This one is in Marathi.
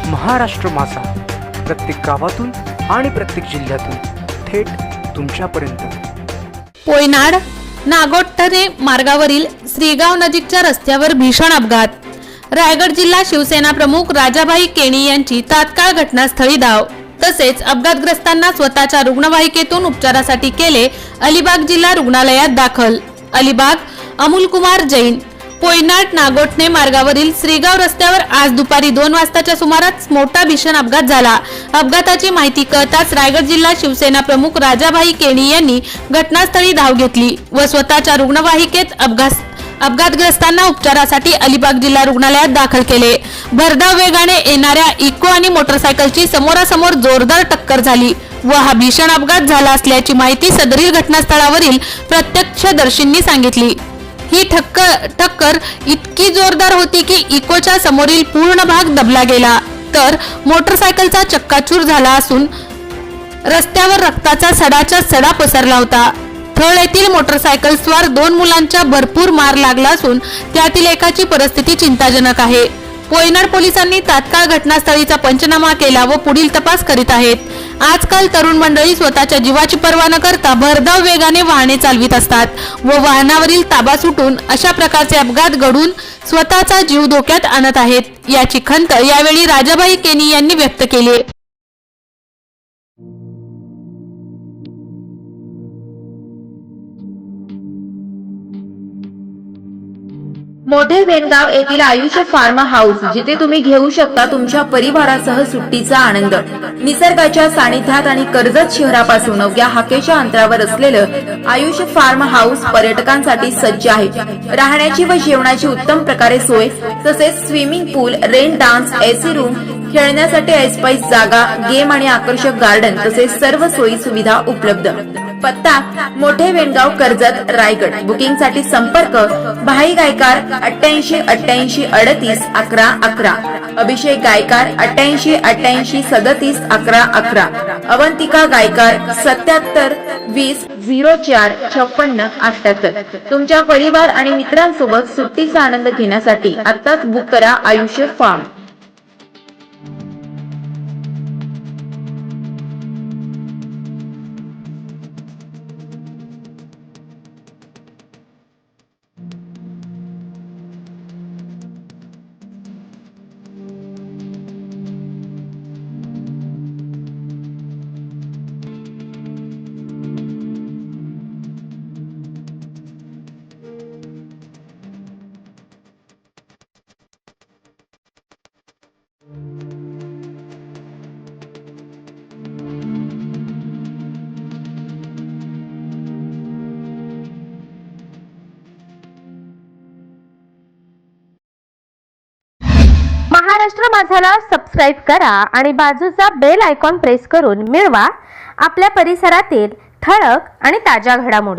महाराष्ट्र माझा, प्रत्येक गावातून आणि प्रत्येक जिल्ह्यातून थेट तुमच्यापर्यंत। पोयनाड नागोठणे मार्गावरील श्रीगाव नजीकच्या रस्त्यावर भीषण अपघात। रायगड जिल्हा शिवसेना प्रमुख राजाभाई केणी यांची तात्काळ घटनास्थळी धाव। तसेच अपघातग्रस्तांना स्वतःच्या रुग्णवाहिकेतून उपचारासाठी केले अलिबाग जिल्हा रुग्णालयात दाखल। अलिबाग अमोल कुमार जैन। पोयनाड नागोठणे मार्गावरील श्रीगाव रस्त्यावर आज दुपारी 2 वाजताच्या सुमारास मोठा भीषण अपघात झाला। अपघाताची माहिती कळताच रायगड जिल्हा शिवसेना प्रमुख राजाभाई केणी यांनी घटनास्थळी धाव घेतली व स्वतःच्या रुग्णवाहिकेत अपघातग्रस्तांना उपचारासाठी अलिबाग जिल्हा रुग्णालयात दाखल केले। भरधाव वेगाने येणाऱ्या इको आणि मोटरसायकलची समोरासमोर जोरदार टक्कर झाली व हा भीषण अपघात झाला असल्याची माहिती सदरील घटनास्थळावरील प्रत्यक्षदर्शींनी सांगितली। ही टक्कर इतकी जोरदार होती की इकोच्या समोरील पूर्ण भाग दबला गेला, तर मोटरसायकलचा चक्काचूर झाला असून रस्त्यावर रक्ताचा सडाचा सडा पसरला होता। थळ येथील मोटरसायकल स्वार 2 मुलांचा भरपूर मार लागला असून त्यातील एकाची परिस्थिती चिंताजनक आहे। पोयनाड पोलिसांनी तात्काळ घटनास्थळीचा पंचनामा केला व पुढील तपास करीत आहेत। आजकाल तरुण मंडळी स्वतःच्या जीवाची पर्वा न करता भरधाव वेगाने वाहने चालवित असतात व वाहनावरील ताबा सुटून अशा प्रकारचे अपघात घडून स्वतःचा जीव धोक्यात आणत आहेत। याची खंत यावेळी राजाभाई केणी यांनी व्यक्त केली। मोठे वेणगाव येथील आयुष्य फार्म हाऊस, जिथे तुम्ही घेऊ शकता तुमच्या परिवारासह सुट्टीचा आनंद। निसर्गाच्या सानिध्यात आणि कर्जत शहरापासून अवघ्या हाकेच्या अंतरावर असलेलं आयुष्य फार्म हाऊस पर्यटकांसाठी सज्ज आहे। राहण्याची व जेवणाची उत्तम प्रकारे सोय, तसेच स्विमिंग पूल, रेन डान्स, एसी रूम, खेळण्यासाठी ऐसपैस जागा, गेम आणि आकर्षक गार्डन तसेच सर्व सोयी सुविधा उपलब्ध। पत्ता मोठे वेणगाव, कर्जत, रायगड। बुकिंग साठी संपर्क भाई गायकार 88 88 38 11 11, अभिषेक गायकार 88 88 37 11 11, अवंतिका गायकार 77 20 04 56 78। तुमच्या परिवार आणि मित्रांसोबत सुट्टीचा आनंद घेण्यासाठी आताच बुक करा आयुष्य फार्म। महाराष्ट्र माझाला सबस्क्राइब करा आणि बाजूचा बेल आयकॉन प्रेस करून मिळवा आपल्या परिसरातील ठळक आणि ताज्या घडामोडी।